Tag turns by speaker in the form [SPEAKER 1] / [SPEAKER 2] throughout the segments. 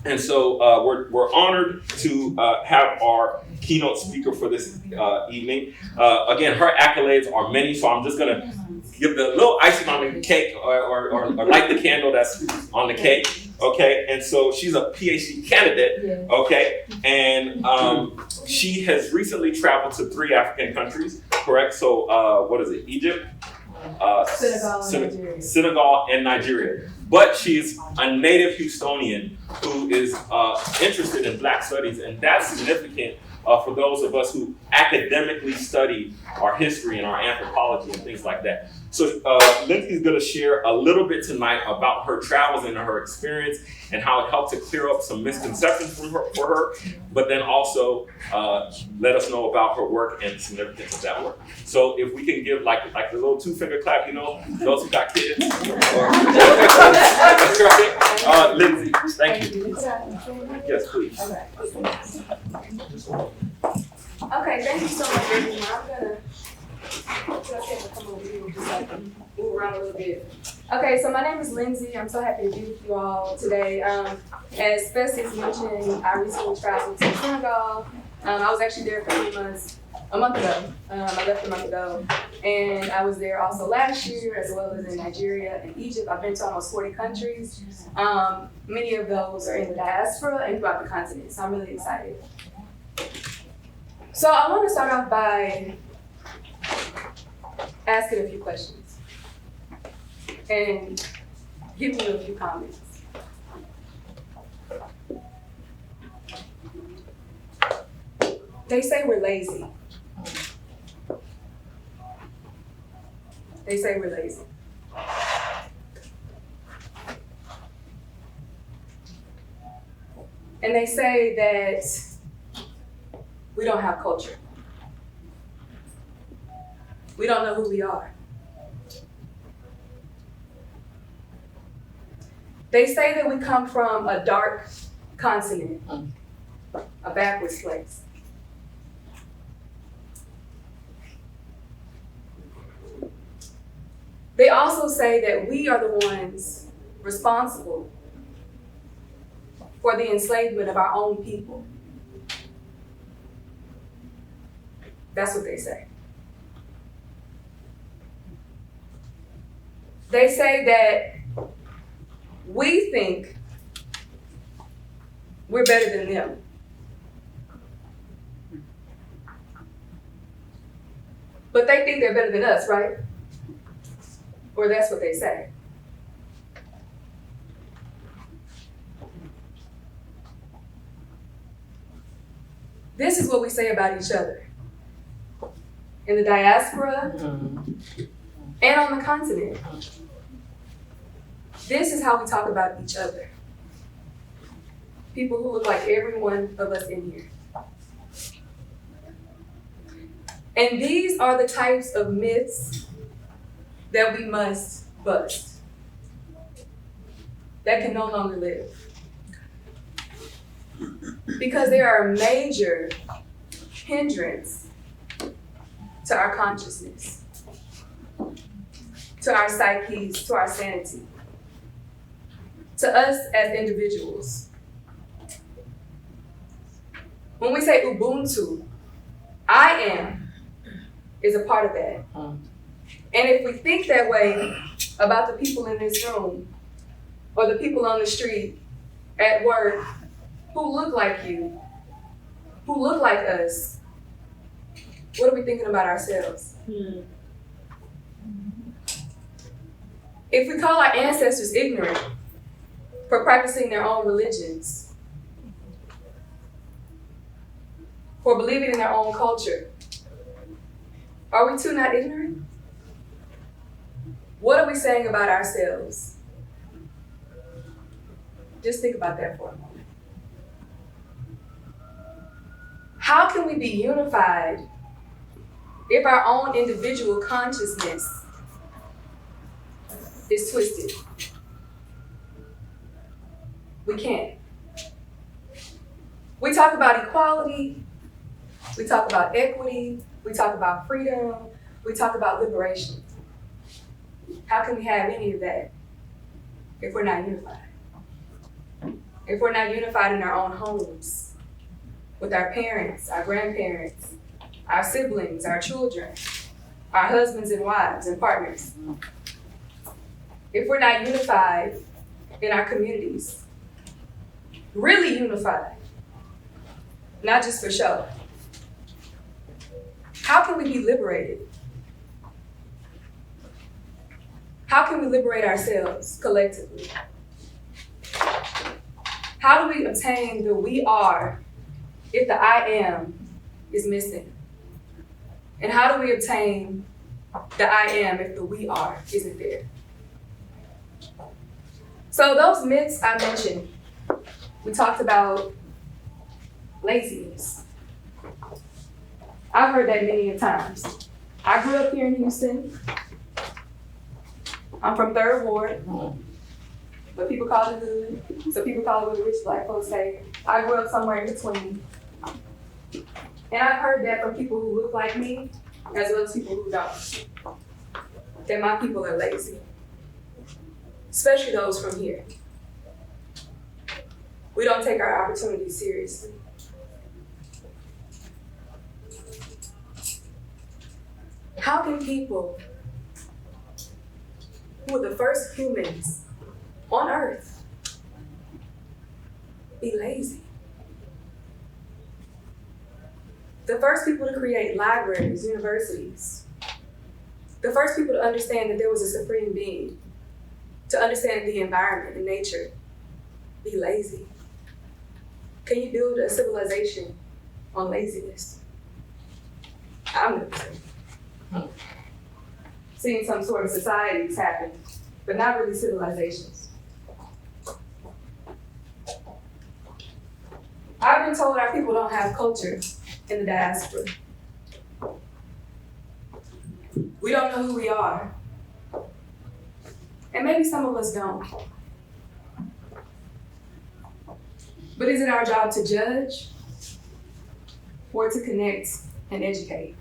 [SPEAKER 1] And so we're honored to have our keynote speaker for this evening. Again, her accolades are many, so I'm just going to give the little icing on the cake or light the candle that's on the cake. Okay, and so she's a PhD candidate. Okay, and she has recently traveled to 3 African countries. Correct. So what is it? Egypt, Senegal, and Nigeria. But she's a native Houstonian who is interested in Black studies, and that's significant for those of us who academically study our history and our anthropology and things like that. So Lindsay's going to share a little bit tonight about her travels and her experience and how it helped to clear up some misconceptions for her, but then also let us know about her work and the significance of that work. So if we can give like the little 2-finger clap, you know, those who got kids. Lindsay, thank you. Yes, please.
[SPEAKER 2] Okay, thank you so much, everyone. I'm gonna come over here just so I can move around a little bit. Okay, so my name is Lindsay. I'm so happy to be with you all today. As Festus mentioned, I recently traveled to Senegal. I was actually there for 3 months, a month ago. I left a month ago. And I was there also last year, as well as in Nigeria and Egypt. I've been to almost 40 countries. Many of those are in the diaspora and throughout the continent, so I'm really excited. So I want to start off by asking a few questions and giving you a few comments. They say we're lazy. They say we're lazy. And they say that we don't have culture. We don't know who we are. They say that we come from a dark continent, a backwards place. They also say that we are the ones responsible for the enslavement of our own people. That's what they say. They say that we think we're better than them. But they think they're better than us, right? Or that's what they say. This is what we say about each other. In the diaspora and on the continent. This is how we talk about each other. People who look like every one of us in here. And these are the types of myths that we must bust, that can no longer live. Because they are a major hindrance to our consciousness, to our psyches, to our sanity, to us as individuals. When we say Ubuntu, I am is a part of that. And if we think that way about the people in this room, or the people on the street, at work, who look like you, who look like us, what are we thinking about ourselves? If we call our ancestors ignorant for practicing their own religions, for believing in their own culture, are we too not ignorant? What are we saying about ourselves? Just think about that for a moment. How can we be unified if our own individual consciousness is twisted? We can't. We talk about equality, we talk about equity, we talk about freedom, we talk about liberation. How can we have any of that if we're not unified? if we're not unified in our own homes, with our parents, our grandparents, our siblings, our children, our husbands and wives and partners, if we're not unified in our communities, really unified, not just for show, how can we be liberated? How can we liberate ourselves collectively? How do we obtain the we are if the I am is missing? And how do we obtain the I am if the we are isn't there? So those myths I mentioned, we talked about laziness. I've heard that many times. I grew up here in Houston. I'm from 3rd Ward, but people call it hood. So people call it what the rich black folks say. I grew up somewhere in between. And I've heard that from people who look like me, as well as people who don't. That my people are lazy. Especially those from here. We don't take our opportunities seriously. How can people who are the first humans on Earth be lazy? The first people to create libraries, universities. The first people to understand that there was a supreme being, to understand the environment and nature, be lazy. Can you build a civilization on laziness? I'm gonna say. Seeing some sort of societies happen, but not really civilizations. I've been told our people don't have culture in the diaspora. We don't know who we are. And maybe some of us don't. But is it our job to judge or to connect and educate?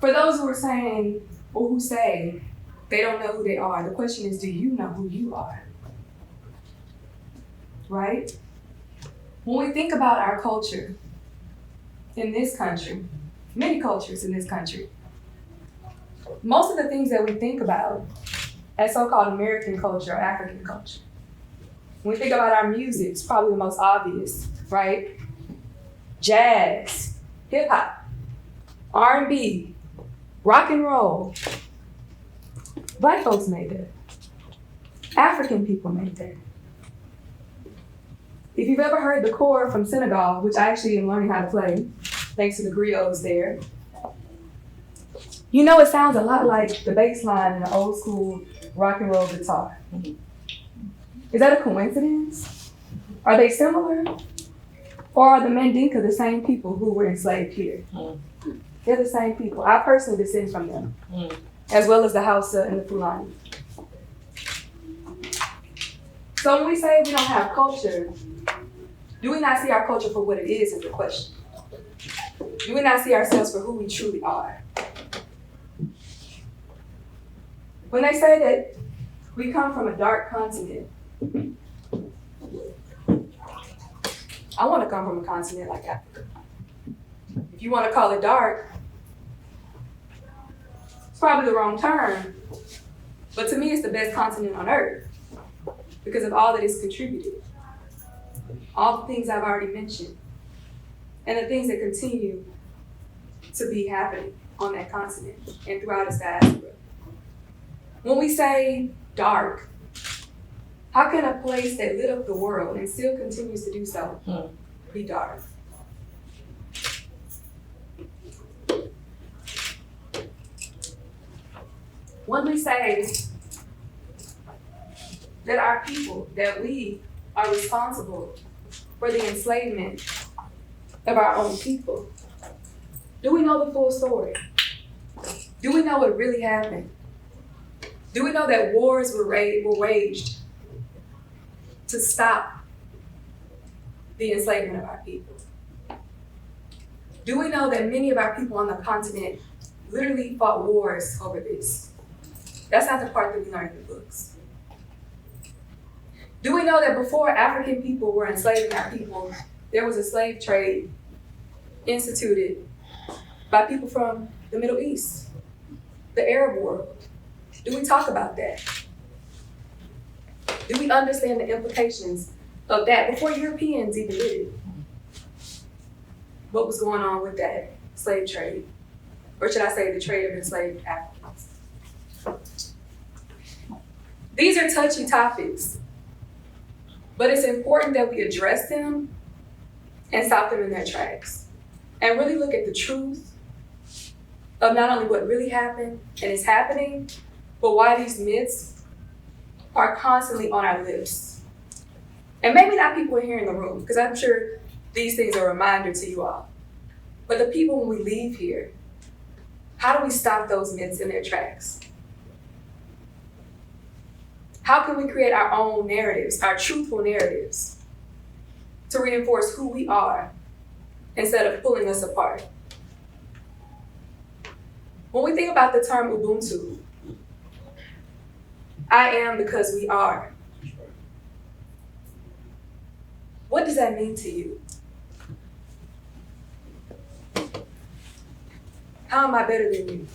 [SPEAKER 2] For those who are saying, or who say they don't know who they are, the question is, do you know who you are? Right? When we think about our culture in this country, many cultures in this country, most of the things that we think about as so-called American culture or African culture, when we think about our music, it's probably the most obvious, right? Jazz, hip hop, R&B, rock and roll. Black folks made that. African people made that. If you've ever heard the core from Senegal, which I actually am learning how to play, thanks to the griots there, you know it sounds a lot like the bass line in an old school rock and roll guitar. Is that a coincidence? Are they similar? Or are the Mandinka the same people who were enslaved here? They're the same people. I personally descend from them, as well as the Hausa and the Fulani. So when we say we don't have culture, do we not see our culture for what it is the question. Do we not see ourselves for who we truly are? When they say that we come from a dark continent, I want to come from a continent like Africa. If you want to call it dark, it's probably the wrong term, but to me it's the best continent on earth because of all that it's contributed. All the things I've already mentioned, and the things that continue to be happening on that continent and throughout its diaspora. When we say dark, how can a place that lit up the world and still continues to do so be dark? When we say that our people, that we are responsible for the enslavement of our own people, do we know the full story? Do we know what really happened? Do we know that wars were waged to stop the enslavement of our people? Do we know that many of our people on the continent literally fought wars over this? That's not the part that we learn in the books. Do we know that before African people were enslaving our people, there was a slave trade instituted by people from the Middle East, the Arab world? Do we talk about that? Do we understand the implications of that before Europeans even did it? What was going on with that slave trade? Or should I say the trade of enslaved Africans? These are touchy topics, but it's important that we address them and stop them in their tracks and really look at the truth of not only what really happened and is happening, but why these myths are constantly on our lips. And maybe not people here in the room, because I'm sure these things are a reminder to you all. But the people when we leave here, how do we stop those myths in their tracks? How can we create our own narratives, our truthful narratives, to reinforce who we are instead of pulling us apart? When we think about the term Ubuntu, I am because we are. What does that mean to you? How am I better than you?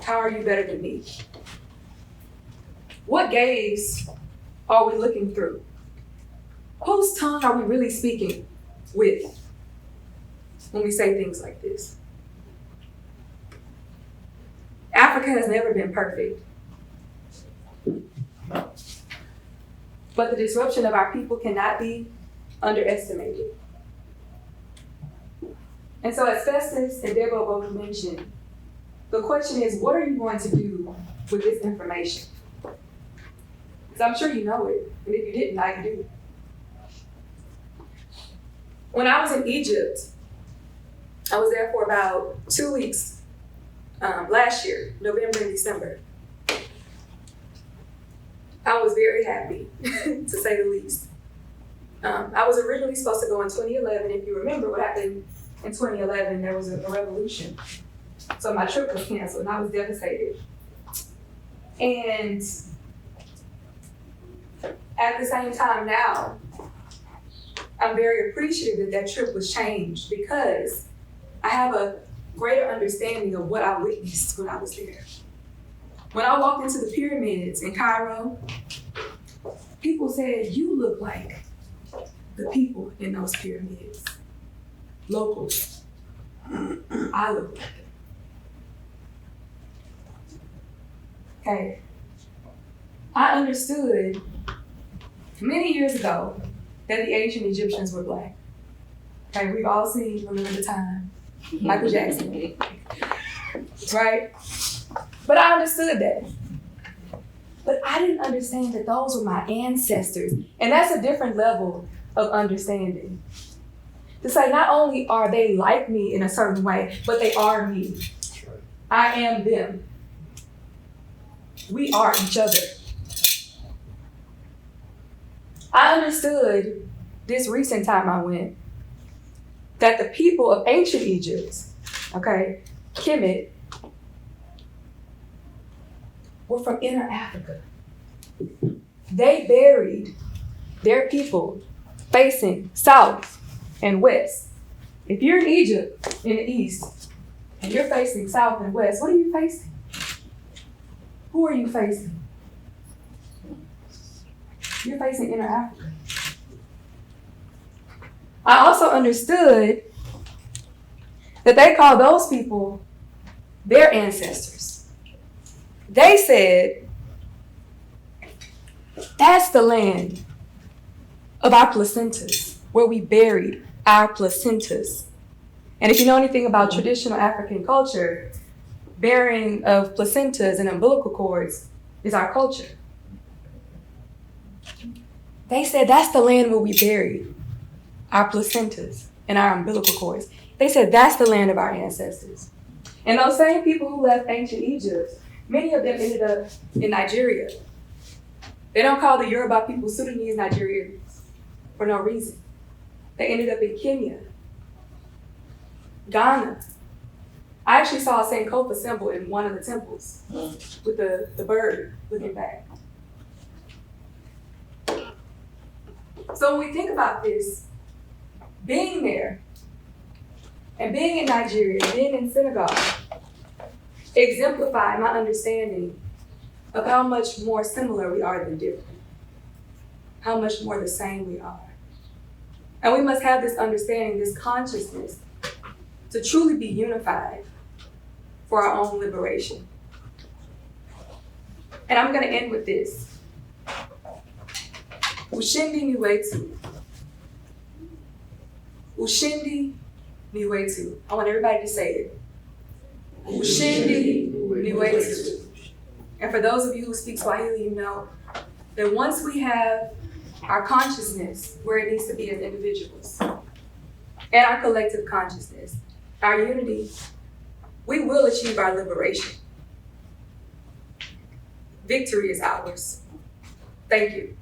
[SPEAKER 2] How are you better than me? What gaze are we looking through? Whose tongue are we really speaking with when we say things like this? Africa has never been perfect. But the disruption of our people cannot be underestimated. And so as Festus and Debo both mentioned, the question is, what are you going to do with this information? Because I'm sure you know it, and if you didn't, now you do. When I was in Egypt, I was there for about 2 weeks last year, November and December. I was very happy, to say the least. I was originally supposed to go in 2011. If you remember what happened in 2011, there was a revolution. So my trip was canceled, and I was devastated. And at the same time now, I'm very appreciative that trip was changed because I have a greater understanding of what I witnessed when I was there. When I walked into the pyramids in Cairo, people said, "You look like the people in those pyramids, locals." I look like it. Okay. I understood many years ago that the ancient Egyptians were Black. Okay, we've all seen Remember the Time, Michael Jackson, right? But I understood that. But I didn't understand that those were my ancestors. And that's a different level of understanding. To say not only are they like me in a certain way, but they are me. I am them. We are each other. I understood this recent time I went that the people of ancient Egypt, okay, Kemet, were from inner Africa. They buried their people facing south and west. If you're in Egypt in the east and you're facing south and west, what are you facing? Who are you facing? You're facing inner Africa. I also understood that they call those people their ancestors. They said, that's the land of our placentas, where we buried our placentas. And if you know anything about traditional African culture, burying of placentas and umbilical cords is our culture. They said that's the land where we buried our placentas and our umbilical cords. They said that's the land of our ancestors. And those same people who left ancient Egypt, many of them ended up in Nigeria. They don't call the Yoruba people Sudanese Nigerians for no reason. They ended up in Kenya, Ghana. I actually saw a Sankofa symbol in one of the temples with the bird looking back. So when we think about this, being there and being in Nigeria, being in Senegal, exemplify my understanding of how much more similar we are than different, how much more the same we are. And we must have this understanding, this consciousness, to truly be unified for our own liberation. And I'm going to end with this. Ushindi ni wetu. Ushindi ni wetu. I want everybody to say it. Ushindi ni wetu. And for those of you who speak Swahili, you know that once we have our consciousness where it needs to be as individuals, and our collective consciousness, our unity, we will achieve our liberation. Victory is ours. Thank you.